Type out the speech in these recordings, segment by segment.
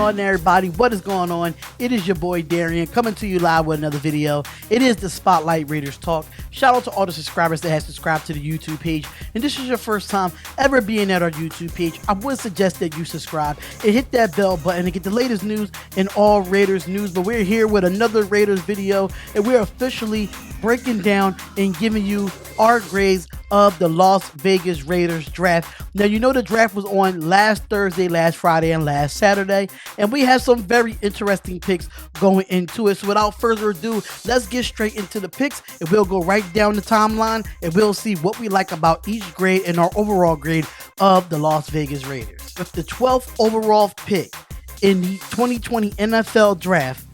on, everybody? What is going on? It is your boy Darian coming to you live with another video. It is the Spotlight Raiders Talk. Shout out to all the subscribers that have subscribed to the YouTube page. And this is your first time ever being at our YouTube page. I would suggest that you subscribe and hit that bell button to get the latest news in all Raiders news. But we're here with another Raiders video, and we're officially breaking down and giving you our grades of the Las Vegas Raiders draft. Now, you know the draft was on last Thursday, last Friday, and last Saturday, and we have some very interesting picks going into it. So without further ado, let's get straight into the picks, and we'll go right down the timeline, and we'll see what we like about each grade and our overall grade of the Las Vegas Raiders. With the 12th overall pick in the 2020 NFL Draft,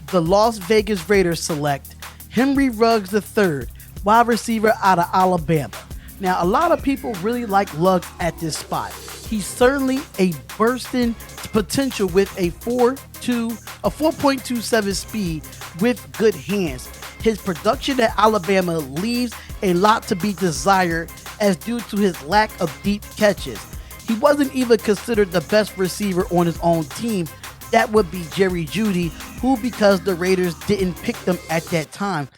the Las Vegas Raiders select Henry Ruggs III, wide receiver out of Alabama. Now, a lot of people really like Ruggs at this spot. He's certainly a bursting potential with a 4.27 speed with good hands. His production at Alabama leaves a lot to be desired as due to his lack of deep catches. He wasn't even considered the best receiver on his own team. That would be Jerry Jeudy, who, because the Raiders didn't pick them at that time,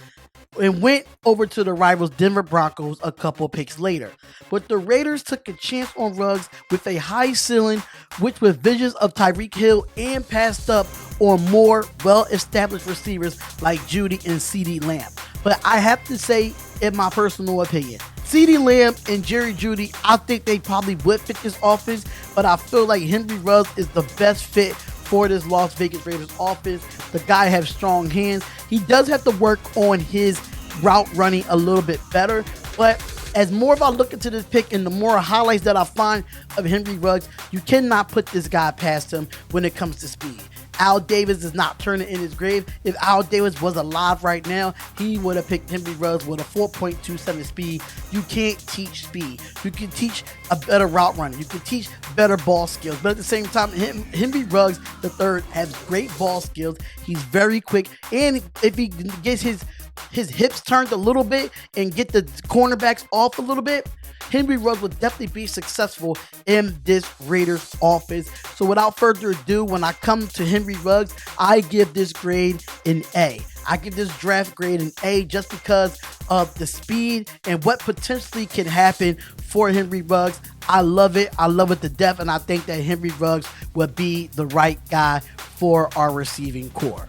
and went over to the rivals Denver Broncos a couple picks later. But the Raiders took a chance on Ruggs with a high ceiling, which with visions of Tyreek Hill, and passed up on more well-established receivers like Jeudy and CeeDee Lamb. But I have to say, in my personal opinion, CeeDee Lamb and Jerry Jeudy, I think they probably would fit this offense, but I feel like Henry Ruggs is the best fit for this Las Vegas Raiders offense. The guy has strong hands. He does have to work on his route running a little bit better, but as more of I look into this pick and the more highlights that I find of Henry Ruggs, you cannot put this guy past him when it comes to speed. Al Davis is not turning in his grave. If Al Davis was alive right now, he would have picked Henry Ruggs with a 4.27 speed. You can't teach speed. You can teach a better route running. You can teach better ball skills. But at the same time, Henry Ruggs III has great ball skills. He's very quick. And if he gets his hips turned a little bit and get the cornerbacks off a little bit, Henry Ruggs will definitely be successful in this Raiders offense. So without further ado, when I come to Henry Ruggs, I give this grade an A. I give this draft grade an A just because of the speed and what potentially can happen for Henry Ruggs. I love it. I love it to death, and I think that Henry Ruggs will be the right guy for our receiving core.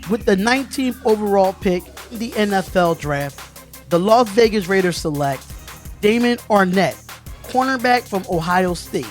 With the 19th overall pick in the NFL Draft, the Las Vegas Raiders select Damon Arnett, cornerback from Ohio State.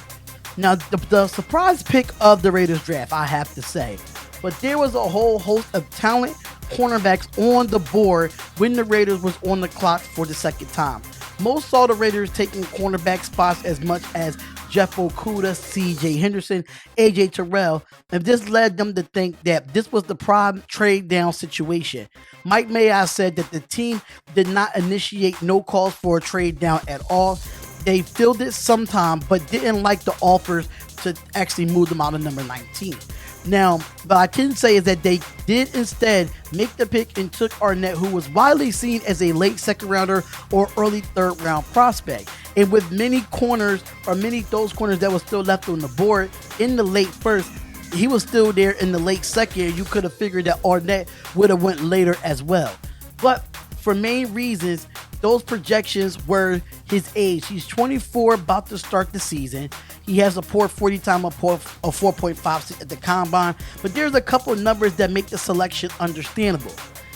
Now, the surprise pick of the Raiders draft, I have to say, but there was a whole host of talent cornerbacks on the board when the Raiders was on the clock for the second time. Most saw the Raiders taking cornerback spots as much as Jeff Okudah, C.J. Henderson, A.J. Terrell, and this led them to think that this was the prime trade down situation. Mike Mayock said that the team did not initiate no calls for a trade down at all. They fielded sometime, but didn't like the offers to actually move them out of number 19. Now, what I can say is that they did instead make the pick and took Arnett, who was widely seen as a late second rounder or early third round prospect. And with many corners, or many those corners that were still left on the board in the late first, he was still there in the late second. You could have figured that Arnett would have went later as well. But for main reasons, those projections were his age. He's 24, about to start the season. He has a poor 40 time of 4.56 at the combine, but there's a couple of numbers that make the selection understandable.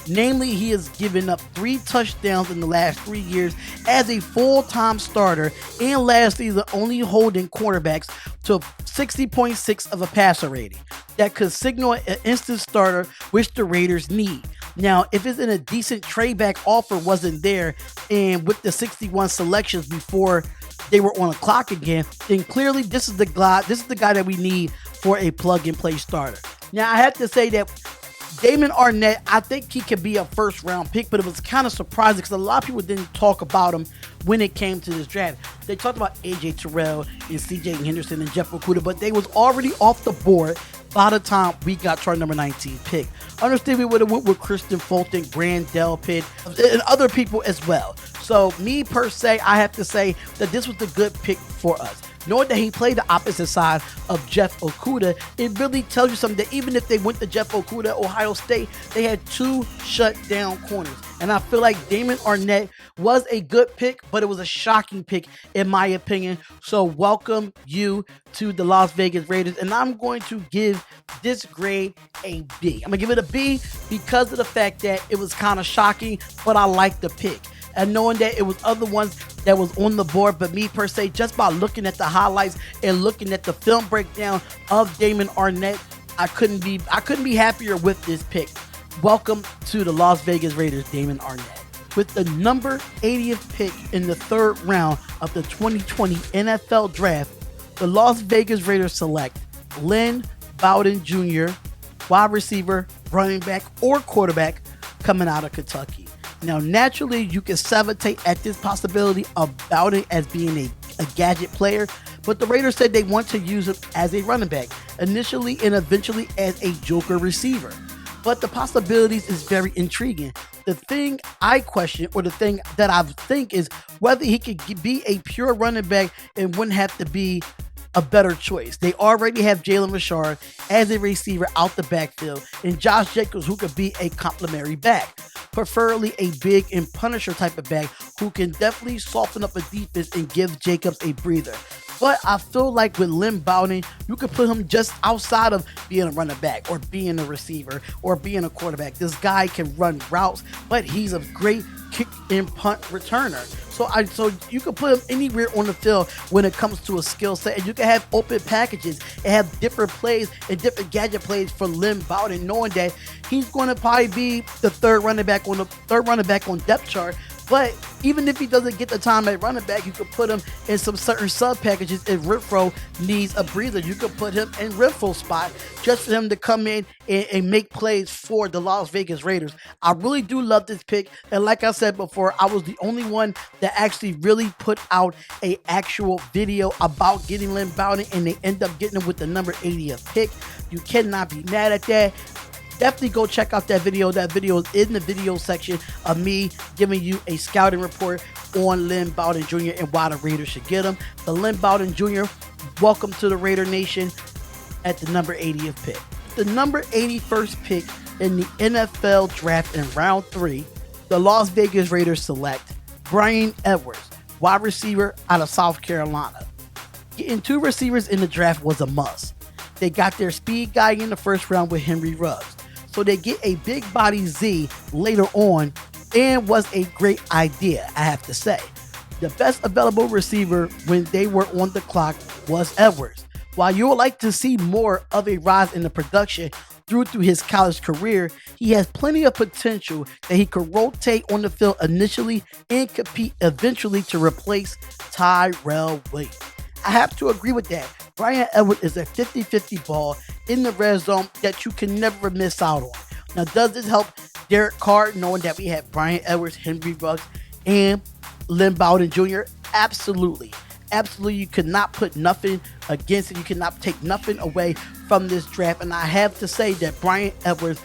Namely, he has given up 3 touchdowns in the last 3 years as a full-time starter, and last season only holding quarterbacks to 60.6 of a passer rating. That could signal an instant starter, which the Raiders need. Now, if it's in a decent trade back offer wasn't there, and with the 61 selections before they were on the clock again, then clearly this is the guy that we need for a plug-and-play starter. Now, I have to say that Damon Arnett, I think he could be a first-round pick, but it was kind of surprising because a lot of people didn't talk about him when it came to this draft. They talked about A.J. Terrell and C.J. Henderson and Jeff Okudah, but they was already off the board by the time we got to our number 19 pick. Understand we would have went with Christian Fulton, Grant Delpit, and other people as well. So me per se, I have to say that this was a good pick for us. Knowing that he played the opposite side of Jeff Okudah, it really tells you something that even if they went to Jeff Okudah, Ohio State, they had 2 shutdown corners. And I feel like Damon Arnette was a good pick, but it was a shocking pick in my opinion. So welcome you to the Las Vegas Raiders. And I'm going to give this grade a B. I'm going to give it a B because of the fact that it was kind of shocking, but I like the pick. And knowing that it was other ones that was on the board, but me per se, just by looking at the highlights and looking at the film breakdown of Damon Arnette, I couldn't be happier with this pick. Welcome to the Las Vegas Raiders, Damon Arnette. With the number 80th pick in the 3rd round of the 2020 NFL Draft, the Las Vegas Raiders select Lynn, Bowden Jr., wide receiver, running back, or quarterback coming out of Kentucky. Now, naturally, you can sabotage at this possibility of Bowden as being a gadget player, but the Raiders said they want to use him as a running back, initially and eventually as a joker receiver. But the possibilities is very intriguing. The thing I question, or the thing that I think, is whether he could be a pure running back and wouldn't have to be a better choice. They already have Jalen Richard as a receiver out the backfield, and Josh Jacobs, who could be a complimentary back, preferably a big and punisher type of back who can definitely soften up a defense and give Jacobs a breather. But I feel like with Lynn Bowden, you could put him just outside of being a running back or being a receiver or being a quarterback. This guy can run routes, but he's a great kick and punt returner. So you can put him anywhere on the field when it comes to a skill set, and you can have open packages and have different plays and different gadget plays for Lynn Bowden, knowing that he's going to probably be the third running back on depth chart. But even if he doesn't get the time at running back, you could put him in some certain sub packages. If Renfrow needs a breather, you could put him in Renfrow's spot just for him to come in and make plays for the Las Vegas Raiders. I really do love this pick. And like I said before, I was the only one that actually really put out a actual video about getting Lynn Bowden, and they end up getting him with the number 80th pick. You cannot be mad at that. Definitely go check out that video. That video is in the video section of me giving you a scouting report on Lynn Bowden Jr. and why the Raiders should get him. But Lynn Bowden Jr., welcome to the Raider Nation at the number 80th pick. The number 81st pick in the NFL Draft in round 3, the Las Vegas Raiders select Bryan Edwards, wide receiver out of South Carolina. Getting 2 receivers in the draft was a must. They got their speed guy in the 1st round with Henry Ruggs. So they get a big body Z later on, and was a great idea, I have to say. The best available receiver when they were on the clock was Edwards. While you would like to see more of a rise in the production through his college career, he has plenty of potential that he could rotate on the field initially and compete eventually to replace Tyrell Williams. I have to agree with that. Bryan Edwards is a 50-50 ball in the red zone that you can never miss out on. Now, does this help Derek Carr, knowing that we have Bryan Edwards, Henry Ruggs, and Lynn Bowden Jr.? Absolutely. Absolutely, you could not put nothing against it. You cannot take nothing away from this draft. And I have to say that Bryan Edwards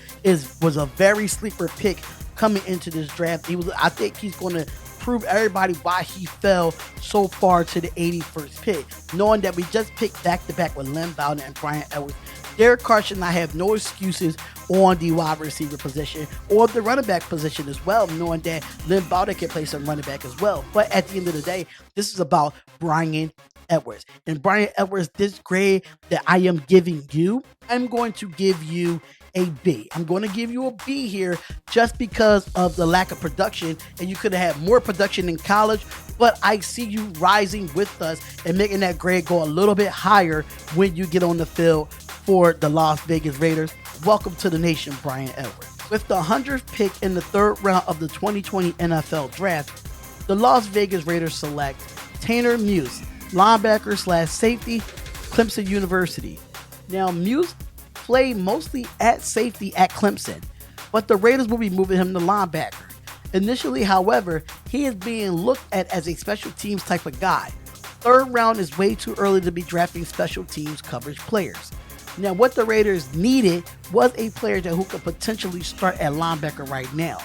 was a very sleeper pick coming into this draft. I think he's going to prove everybody why he fell so far to the 81st pick, knowing that we just picked back-to-back with Lynn Bowden and Bryan Edwards. Derek Carr should not have no excuses on the wide receiver position or the running back position as well, knowing that Lynn Bowden can play some running back as well. But at the end of the day, this is about Bryan Edwards. And Bryan Edwards, this grade that I am giving you, I'm going to give you a B. I'm going to give you a B here just because of the lack of production, and you could have had more production in college, but I see you rising with us and making that grade go a little bit higher when you get on the field for the Las Vegas Raiders. Welcome to the nation, Bryan Edwards. With the 100th pick in the 3rd round of the 2020 NFL Draft, the Las Vegas Raiders select Tanner Muse, linebacker / safety, Clemson University. Now, Muse played mostly at safety at Clemson, but the Raiders will be moving him to linebacker. Initially, however, he is being looked at as a special teams type of guy. 3rd round is way too early to be drafting special teams coverage players. Now, what the Raiders needed was a player who could potentially start at linebacker right now.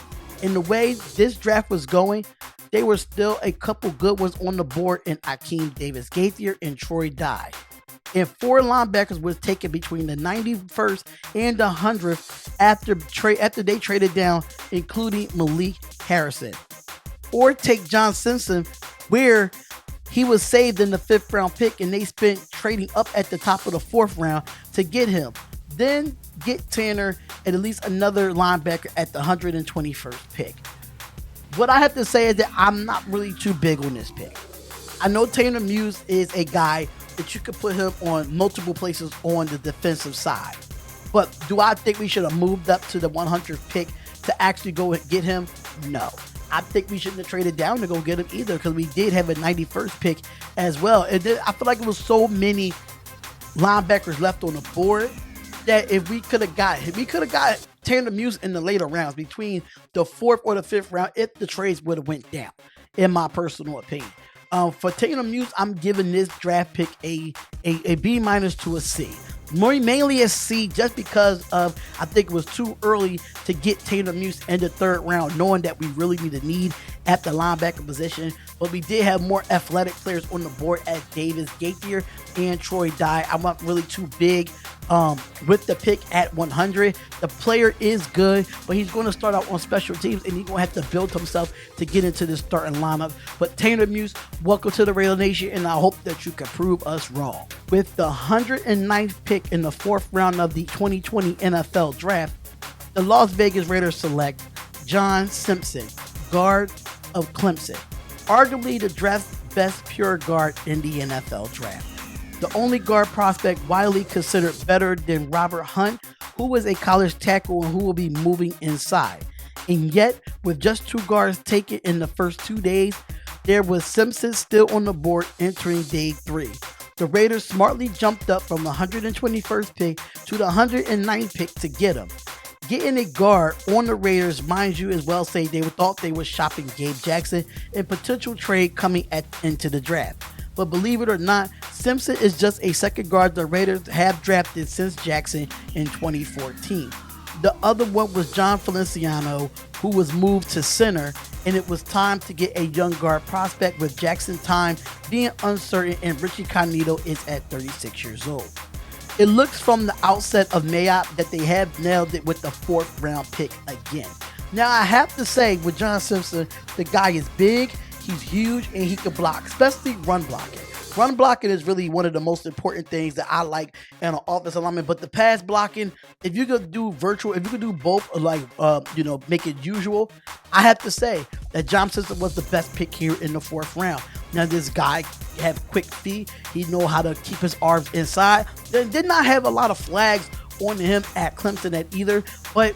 In the way this draft was going, there were still a couple good ones on the board in Akeem Davis-Gaither and Troy Dye. And 4 linebackers was taken between the 91st and the 100th after they traded down, including Malik Harrison. Or take John Simpson, where he was saved in the 5th round pick and they spent trading up at the top of the 4th round to get him. Then get Tanner and at least another linebacker at the 121st pick. What I have to say is that I'm not really too big on this pick. I know Tanner Muse is a guy that you could put him on multiple places on the defensive side. But do I think we should have moved up to the 100th pick to actually go and get him? No. I think we shouldn't have traded down to go get him either, because we did have a 91st pick as well. And then I feel like it was so many linebackers left on the board that if we could have got Tanner Muse in the later rounds, between the 4th or the 5th round, if the trades would have went down, in my personal opinion. For Tanner Muse, I'm giving this draft pick a B- to a C. Mainly a C, just because of, I think it was too early to get Tanner Muse in the 3rd round, knowing that we really need at the linebacker position. But we did have more athletic players on the board at Davis-Gaither and Troy Dye. I'm not really too big with the pick at 100. The player is good, but he's going to start out on special teams and he's going to have to build himself to get into the starting lineup. But Tanner Muse, welcome to the Raider Nation, and I hope that you can prove us wrong. With the 109th pick in the 4th round of the 2020 NFL Draft, the Las Vegas Raiders select John Simpson, guard of Clemson, arguably the draft's best pure guard in the NFL Draft. The only guard prospect widely considered better than Robert Hunt, who was a college tackle and who will be moving inside. And yet, with just 2 guards taken in the first 2 days, there was Simpson still on the board entering day 3. The Raiders smartly jumped up from the 121st pick to the 109th pick to get him. Getting a guard on the Raiders, mind you, as well say they thought they were shopping Gabe Jackson in potential trade coming into the draft. But believe it or not, Simpson is just a second guard the Raiders have drafted since Jackson in 2014. The other one was John Feliciano, who was moved to center, and it was time to get a young guard prospect, with Jackson's time being uncertain and Richie Cognito is at 36 years old. It looks from the outset of Mayock that they have nailed it with the 4th round pick again. Now I have to say, with John Simpson, the guy is big, he's huge, and he can block, especially run blocking. Run blocking is really one of the most important things that I like in an offensive lineman. But the pass blocking, if you could do virtual, if you could do both, make it usual, I have to say that John Simpson was the best pick here in the 4th round. Now this guy have quick feet. He know how to keep his arms inside. They did not have a lot of flags on him at Clemson at either. But,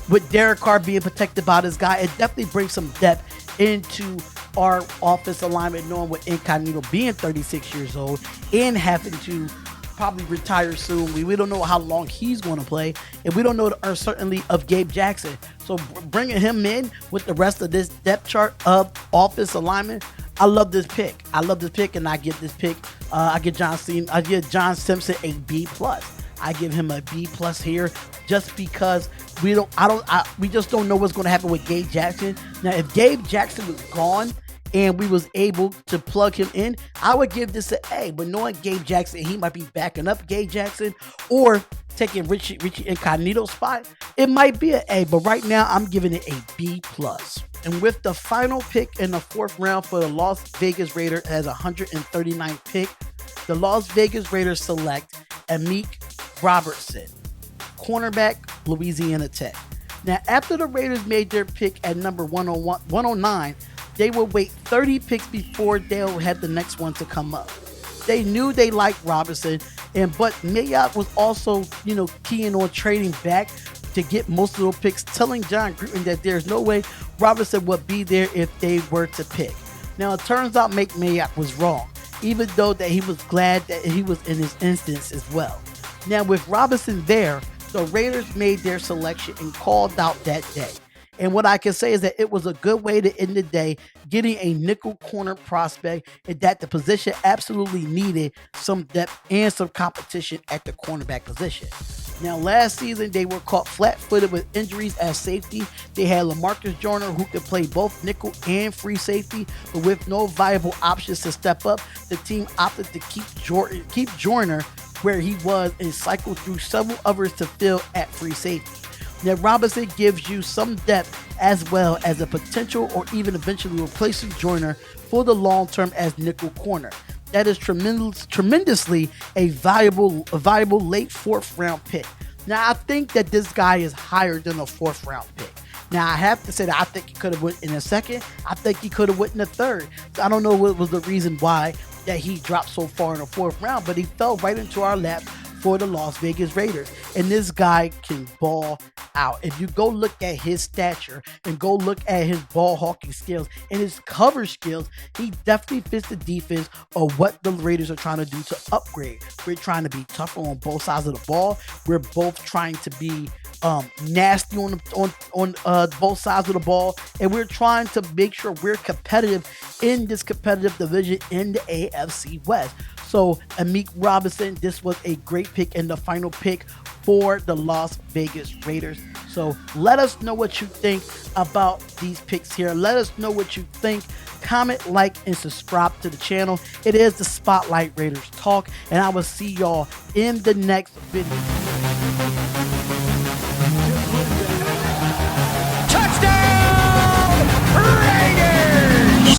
with Derek Carr being protected by this guy, it definitely brings some depth into our offensive alignment, knowing with Incognito being 36 years old and having to probably retire soon. We don't know how long he's going to play, and we don't know the uncertainty of Gabe Jackson. So bringing him in with the rest of this depth chart of offensive alignment, I love this pick. And I give this pick. I give John Simpson a B+. I give him a B+ here, just because we just don't know what's going to happen with Gabe Jackson. Now, if Gabe Jackson was gone and we was able to plug him in, I would give this an A. But knowing Gabe Jackson, he might be backing up Gabe Jackson or taking Richie Incognito's spot, it might be an A. But right now, I'm giving it a B+. And with the final pick in the 4th round for the Las Vegas Raiders as 139th pick, the Las Vegas Raiders select Amik Robertson, cornerback, Louisiana Tech. Now, after the Raiders made their pick at number 109, they would wait 30 picks before they'll have the next one to come up. They knew they liked Robinson, but Mayock was also, keying on trading back to get most of those picks, telling Jon Gruden that there's no way Robinson would be there if they were to pick. Now, it turns out Mike Mayock was wrong, even though that he was glad that he was in his instance as well. Now, with Robinson there, the Raiders made their selection and called out that day. And what I can say is that it was a good way to end the day, getting a nickel corner prospect, and that the position absolutely needed some depth and some competition at the cornerback position. Now, last season, they were caught flat-footed with injuries at safety. They had LaMarcus Joyner, who could play both nickel and free safety, but with no viable options to step up, the team opted to keep Joyner where he was and cycle through several others to fill at free safety. Now, Robinson gives you some depth as well as a potential or even eventually replacing Joyner for the long term as nickel corner. That is tremendously a valuable late 4th round pick. Now, I think that this guy is higher than a 4th round pick. Now, I have to say that I think he could have went in a 2nd. I think he could have went in a 3rd. So I don't know what was the reason why that he dropped so far in the 4th round, but he fell right into our lap for the Las Vegas Raiders. And this guy can ball out. If you go look at his stature and go look at his ball hawking skills and his cover skills, he definitely fits the defense of what the Raiders are trying to do to upgrade. We're trying to be tougher on both sides of the ball. We're both trying to be nasty on both sides of the ball, and we're trying to make sure we're competitive in this competitive division in the AFC West. So Amik Robinson, this was a great pick and the final pick for the Las Vegas Raiders. So let us know what you think about these picks here. Let us know what you think. Comment, like, and subscribe to the channel. It is the Spotlight Raiders Talk, and I will see y'all in the next video.